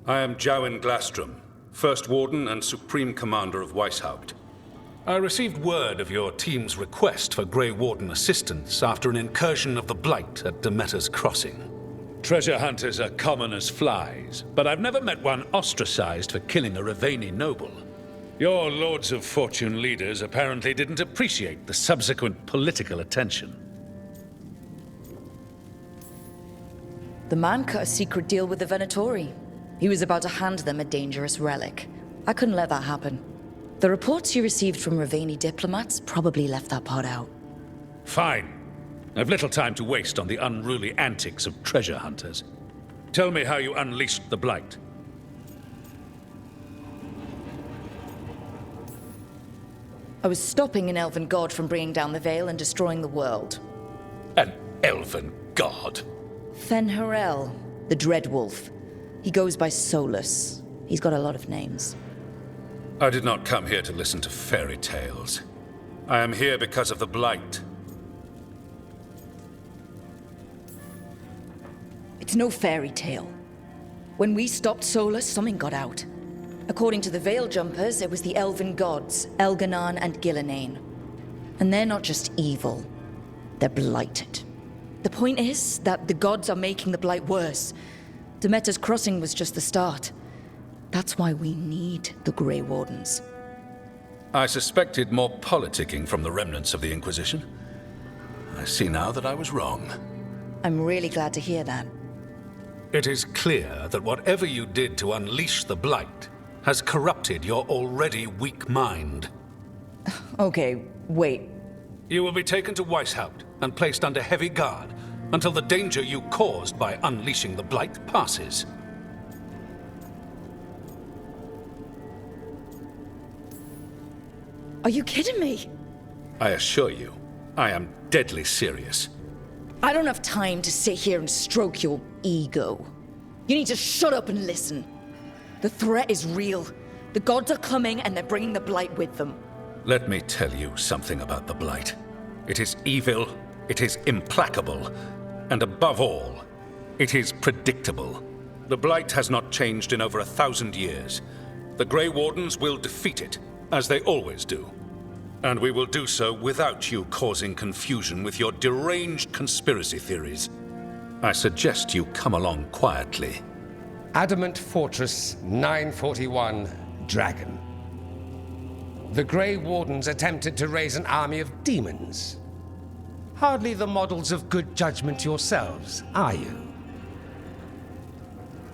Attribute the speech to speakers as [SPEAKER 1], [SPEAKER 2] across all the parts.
[SPEAKER 1] I am Jowen Glastrom, First Warden and Supreme Commander of Weishaupt. I received word of your team's request for Grey Warden assistance after an incursion of the Blight at Demeter's Crossing. Treasure hunters are common as flies, but I've never met one ostracized for killing a Raveni noble. Your Lords of Fortune leaders apparently didn't appreciate the subsequent political attention.
[SPEAKER 2] The man cut a secret deal with the Venatori. He was about to hand them a dangerous relic. I couldn't let that happen. The reports you received from Raveni diplomats probably left that part out.
[SPEAKER 1] Fine. I've little time to waste on the unruly antics of treasure hunters. Tell me how you unleashed the Blight.
[SPEAKER 2] I was stopping an elven god from bringing down the Veil and destroying the world.
[SPEAKER 1] An elven god?
[SPEAKER 2] Fen'Harel, the Dreadwolf. He goes by Solus. He's got a lot of names.
[SPEAKER 1] I did not come here to listen to fairy tales. I am here because of the Blight.
[SPEAKER 2] It's no fairy tale. When we stopped Solus, something got out. According to the Veil Jumpers, it was the elven gods, Elganon and Gillenane. And they're not just evil. They're blighted. The point is that the gods are making the Blight worse. Demeter's Crossing was just the start. That's why we need the Grey Wardens.
[SPEAKER 1] I suspected more politicking from the remnants of the Inquisition. I see now that I was wrong.
[SPEAKER 2] I'm really glad to hear that.
[SPEAKER 1] It is clear that whatever you did to unleash the Blight has corrupted your already weak mind.
[SPEAKER 2] Okay, wait.
[SPEAKER 1] You will be taken to Weishaupt and placed under heavy guard until the danger you caused by unleashing the Blight passes.
[SPEAKER 2] Are you kidding me?
[SPEAKER 1] I assure you, I am deadly serious.
[SPEAKER 2] I don't have time to sit here and stroke your ego. You need to shut up and listen. The threat is real. The gods are coming and they're bringing the Blight with them.
[SPEAKER 1] Let me tell you something about the Blight. It is evil, it is implacable, and above all, it is predictable. The Blight has not changed in over 1,000 years. The Grey Wardens will defeat it, as they always do. And we will do so without you causing confusion with your deranged conspiracy theories. I suggest you come along quietly.
[SPEAKER 3] Adamant Fortress 941, Dragon. The Grey Wardens attempted to raise an army of demons. Hardly the models of good judgment yourselves, are you?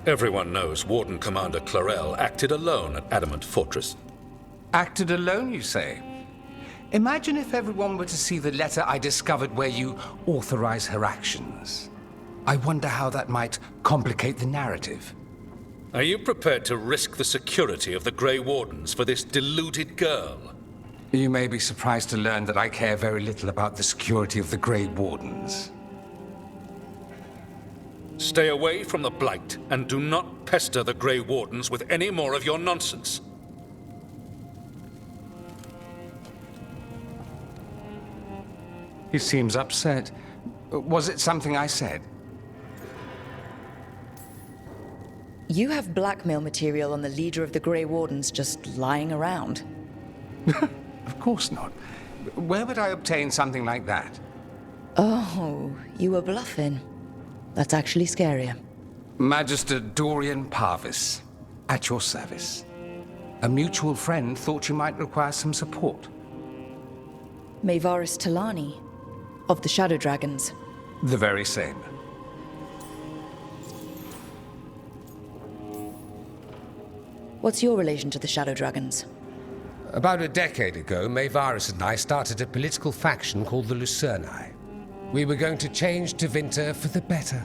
[SPEAKER 1] Everyone knows Warden Commander Clarel acted alone at Adamant Fortress.
[SPEAKER 3] Acted alone, you say? Imagine if everyone were to see the letter I discovered where you authorize her actions. I wonder how that might complicate the narrative.
[SPEAKER 1] Are you prepared to risk the security of the Grey Wardens for this deluded girl?
[SPEAKER 3] You may be surprised to learn that I care very little about the security of the Grey Wardens.
[SPEAKER 1] Stay away from the Blight and do not pester the Grey Wardens with any more of your nonsense.
[SPEAKER 3] He seems upset. Was it something I said?
[SPEAKER 2] You have blackmail material on the leader of the Grey Wardens just lying around.
[SPEAKER 3] Of course not. Where would I obtain something like that?
[SPEAKER 2] Oh, you were bluffing. That's actually scarier.
[SPEAKER 3] Magister Dorian Parvis, at your service. A mutual friend thought you might require some support.
[SPEAKER 2] Maevaris Talani, of the Shadow Dragons.
[SPEAKER 3] The very same.
[SPEAKER 2] What's your relation to the Shadow Dragons?
[SPEAKER 3] About a decade ago, Maevaris and I started a political faction called the Lucerni. We were going to change Tevinter for the better.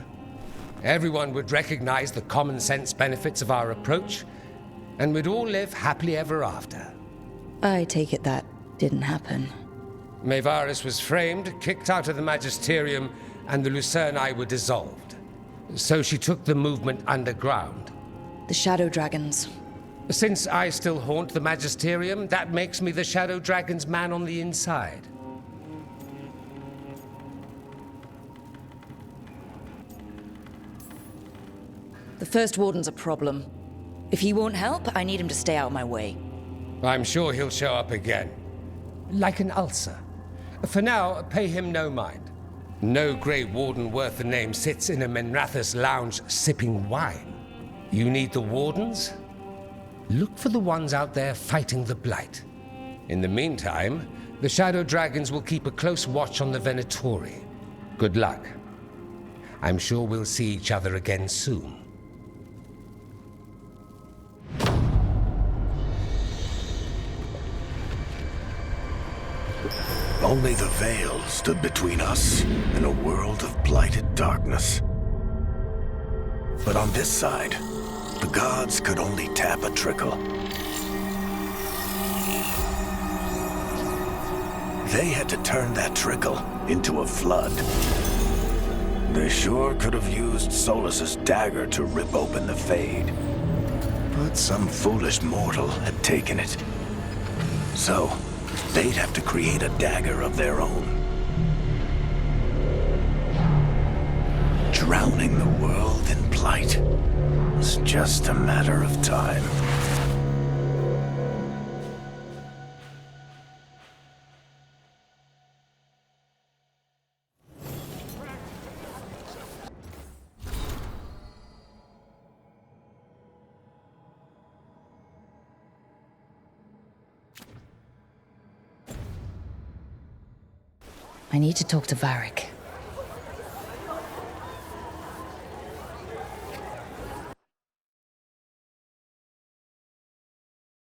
[SPEAKER 3] Everyone would recognize the common sense benefits of our approach, and we'd all live happily ever after.
[SPEAKER 2] I take it that didn't happen.
[SPEAKER 3] Maevaris was framed, kicked out of the Magisterium, and the Lucerni were dissolved. So she took the movement underground.
[SPEAKER 2] The Shadow Dragons.
[SPEAKER 3] Since I still haunt the Magisterium, that makes me the Shadow Dragon's man on the inside.
[SPEAKER 2] The First Warden's a problem. If he won't help, I need him to stay out of my way.
[SPEAKER 3] I'm sure he'll show up again. Like an ulcer. For now, pay him no mind. No Grey Warden worth the name sits in a Menrathus lounge sipping wine. You need the Wardens? Look for the ones out there fighting the Blight. In the meantime, the Shadow Dragons will keep a close watch on the Venatori. Good luck. I'm sure we'll see each other again soon.
[SPEAKER 4] Only the Veil stood between us and a world of blighted darkness. But on this side, the gods could only tap a trickle. They had to turn that trickle into a flood. They sure could have used Solus's dagger to rip open the Fade. But some foolish mortal had taken it. So, they'd have to create a dagger of their own. Drowning the world in blight was just a matter of time.
[SPEAKER 2] I need to talk to Varric.